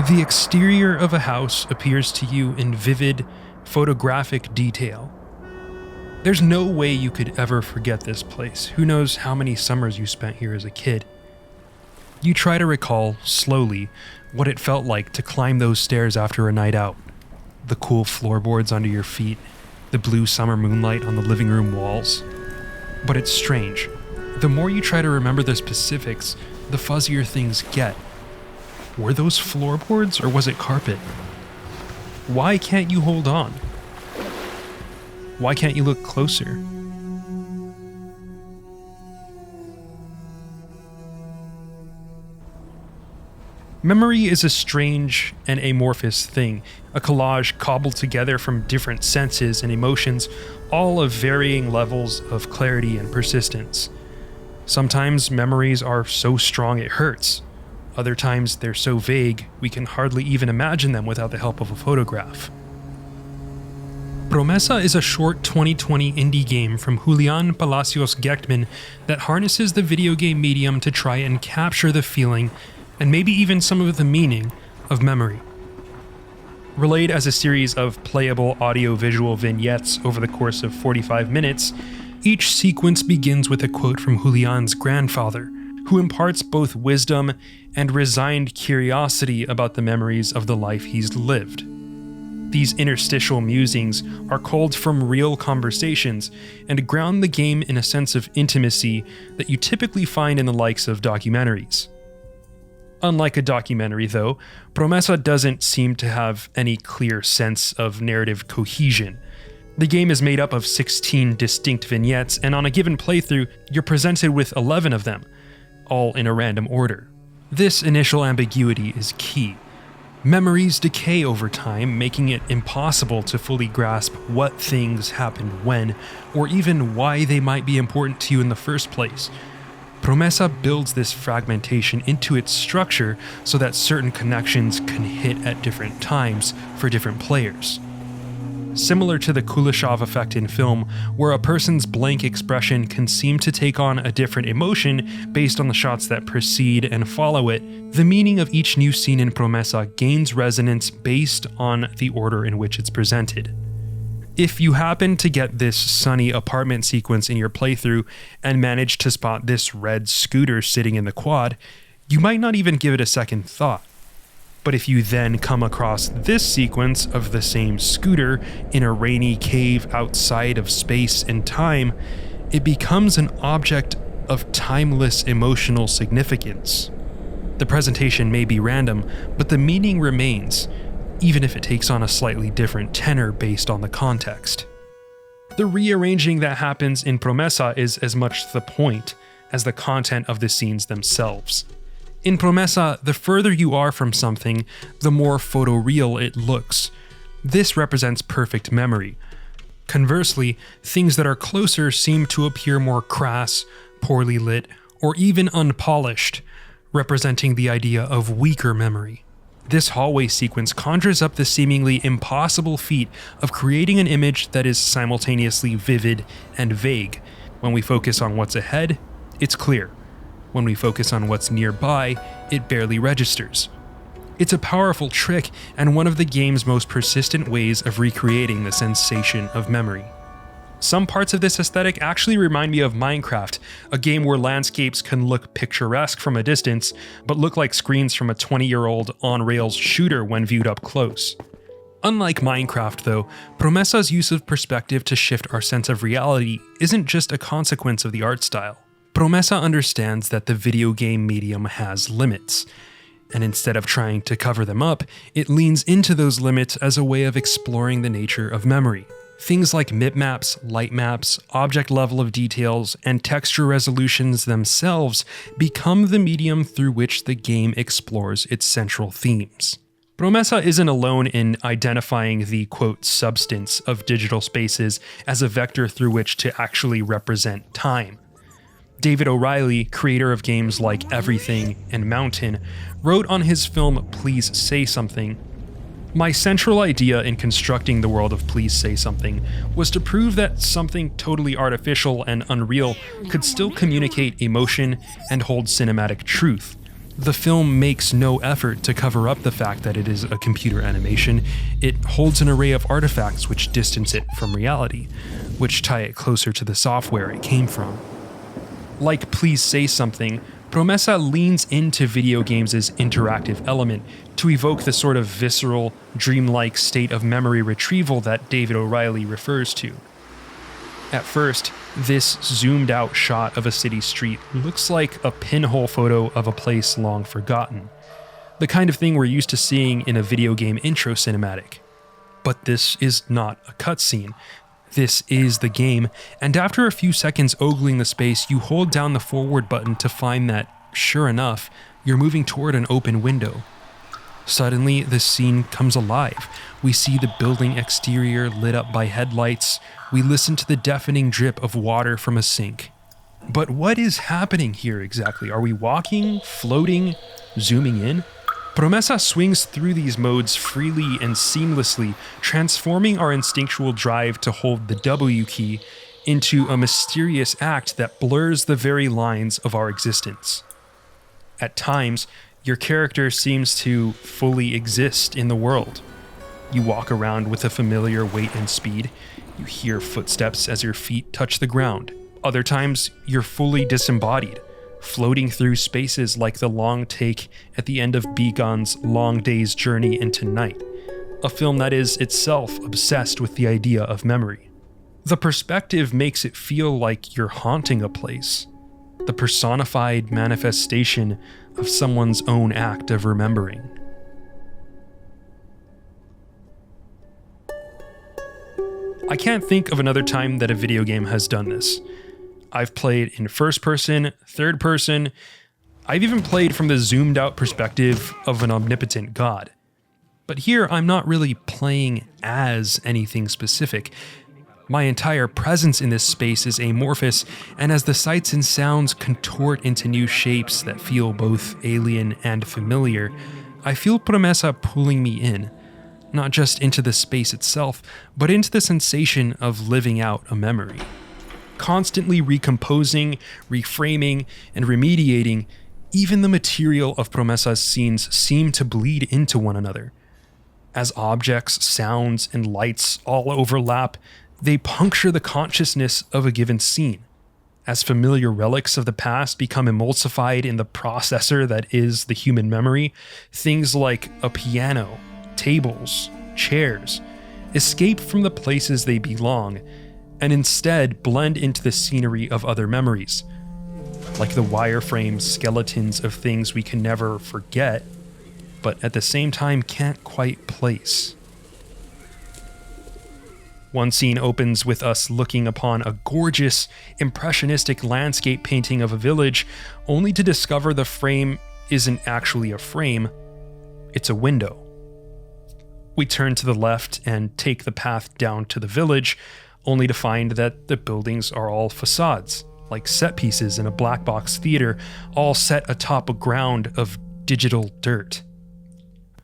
The exterior of a house appears to you in vivid, photographic detail. There's no way you could ever forget this place. Who knows how many summers you spent here as a kid. You try to recall, slowly, what it felt like to climb those stairs after a night out. The cool floorboards under your feet, the blue summer moonlight on the living room walls. But it's strange. The more you try to remember the specifics, the fuzzier things get. Were those floorboards or was it carpet? Why can't you hold on? Why can't you look closer? Memory is a strange and amorphous thing, a collage cobbled together from different senses and emotions, all of varying levels of clarity and persistence. Sometimes memories are so strong it hurts. Other times they're so vague we can hardly even imagine them without the help of a photograph. Promesa is a short 2020 indie game from Julian Palacios Gechtman that harnesses the video game medium to try and capture the feeling, and maybe even some of the meaning, of memory. Relayed as a series of playable audio-visual vignettes over the course of 45 minutes, each sequence begins with a quote from Julian's grandfather, who imparts both wisdom and resigned curiosity about the memories of the life he's lived. These interstitial musings are culled from real conversations and ground the game in a sense of intimacy that you typically find in the likes of documentaries. Unlike a documentary, though, Promesa doesn't seem to have any clear sense of narrative cohesion. The game is made up of 16 distinct vignettes, and on a given playthrough, you're presented with 11 of them, all in a random order. This initial ambiguity is key. Memories decay over time, making it impossible to fully grasp what things happened when, or even why they might be important to you in the first place. Promesa builds this fragmentation into its structure so that certain connections can hit at different times for different players. Similar to the Kuleshov effect in film, where a person's blank expression can seem to take on a different emotion based on the shots that precede and follow it, the meaning of each new scene in Promesa gains resonance based on the order in which it's presented. If you happen to get this sunny apartment sequence in your playthrough and manage to spot this red scooter sitting in the quad, you might not even give it a second thought. But if you then come across this sequence of the same scooter in a rainy cave outside of space and time, it becomes an object of timeless emotional significance. The presentation may be random, but the meaning remains, even if it takes on a slightly different tenor based on the context. The rearranging that happens in Promesa is as much the point as the content of the scenes themselves. In Promesa, the further you are from something, the more photoreal it looks. This represents perfect memory. Conversely, things that are closer seem to appear more crass, poorly lit, or even unpolished, representing the idea of weaker memory. This hallway sequence conjures up the seemingly impossible feat of creating an image that is simultaneously vivid and vague. When we focus on what's ahead, it's clear. When we focus on what's nearby, it barely registers. It's a powerful trick and one of the game's most persistent ways of recreating the sensation of memory. Some parts of this aesthetic actually remind me of Minecraft, a game where landscapes can look picturesque from a distance, but look like screens from a 20-year-old on-rails shooter when viewed up close. Unlike Minecraft, though, Promesa's use of perspective to shift our sense of reality isn't just a consequence of the art style. Promesa understands that the video game medium has limits, and instead of trying to cover them up, it leans into those limits as a way of exploring the nature of memory. Things like mip maps, light maps, object level of details, and texture resolutions themselves become the medium through which the game explores its central themes. Promesa isn't alone in identifying the, quote, substance of digital spaces as a vector through which to actually represent time. David O'Reilly, creator of games like Everything and Mountain, wrote on his film Please Say Something, "My central idea in constructing the world of Please Say Something was to prove that something totally artificial and unreal could still communicate emotion and hold cinematic truth. The film makes no effort to cover up the fact that it is a computer animation. It holds an array of artifacts which distance it from reality, which tie it closer to the software it came from. Like Please Say Something, Promesa leans into video games' interactive element to evoke the sort of visceral, dreamlike state of memory retrieval that David O'Reilly refers to. At first, this zoomed out shot of a city street looks like a pinhole photo of a place long forgotten, the kind of thing we're used to seeing in a video game intro cinematic. But this is not a cutscene. This is the game, and after a few seconds ogling the space, you hold down the forward button to find that, sure enough, you're moving toward an open window. Suddenly, the scene comes alive. We see the building exterior lit up by headlights. We listen to the deafening drip of water from a sink. But what is happening here exactly? Are we walking, floating, zooming in? Promesa swings through these modes freely and seamlessly, transforming our instinctual drive to hold the W key into a mysterious act that blurs the very lines of our existence. At times, your character seems to fully exist in the world. You walk around with a familiar weight and speed. You hear footsteps as your feet touch the ground. Other times, you're fully disembodied, floating through spaces like the long take at the end of Begon's Long Day's Journey into Night, a film that is itself obsessed with the idea of memory. The perspective makes it feel like you're haunting a place, the personified manifestation of someone's own act of remembering. I can't think of another time that a video game has done this. I've played in first person, third person. I've even played from the zoomed out perspective of an omnipotent god. But here I'm not really playing as anything specific. My entire presence in this space is amorphous, and as the sights and sounds contort into new shapes that feel both alien and familiar, I feel Promesa pulling me in, not just into the space itself, but into the sensation of living out a memory. Constantly recomposing, reframing, and remediating, even the material of Promesa's scenes seem to bleed into one another. As objects, sounds, and lights all overlap, they puncture the consciousness of a given scene. As familiar relics of the past become emulsified in the processor that is the human memory, things like a piano, tables, chairs, escape from the places they belong and instead blend into the scenery of other memories, like the wireframe skeletons of things we can never forget, but at the same time can't quite place. One scene opens with us looking upon a gorgeous, impressionistic landscape painting of a village, only to discover the frame isn't actually a frame, it's a window. We turn to the left and take the path down to the village, only to find that the buildings are all facades, like set pieces in a black box theater, all set atop a ground of digital dirt.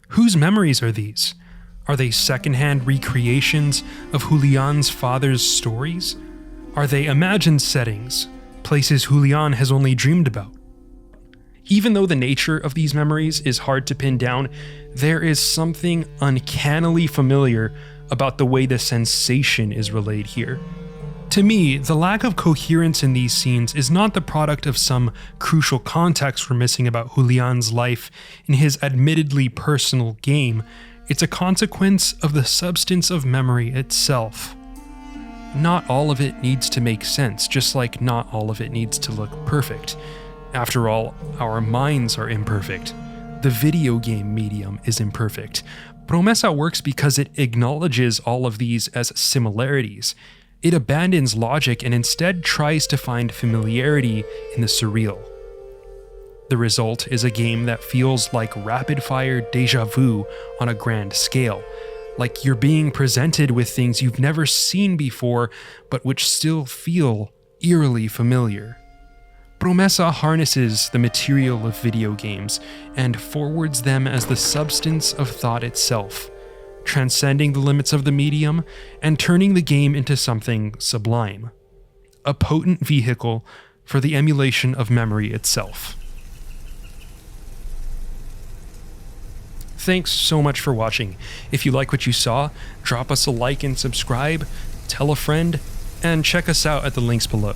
Whose memories are these? Are they secondhand recreations of Julian's father's stories? Are they imagined settings, places Julian has only dreamed about? Even though the nature of these memories is hard to pin down, there is something uncannily familiar about the way the sensation is relayed here. To me, the lack of coherence in these scenes is not the product of some crucial context we're missing about Julian's life in his admittedly personal game. It's a consequence of the substance of memory itself. Not all of it needs to make sense, just like not all of it needs to look perfect. After all, our minds are imperfect. The video game medium is imperfect. Promesa works because it acknowledges all of these as similarities. It abandons logic and instead tries to find familiarity in the surreal. The result is a game that feels like rapid-fire déjà vu on a grand scale, like you're being presented with things you've never seen before, but which still feel eerily familiar. Promesa harnesses the material of video games and forwards them as the substance of thought itself, transcending the limits of the medium and turning the game into something sublime, a potent vehicle for the emulation of memory itself. Thanks so much for watching. If you like what you saw, drop us a like and subscribe, tell a friend, and check us out at the links below.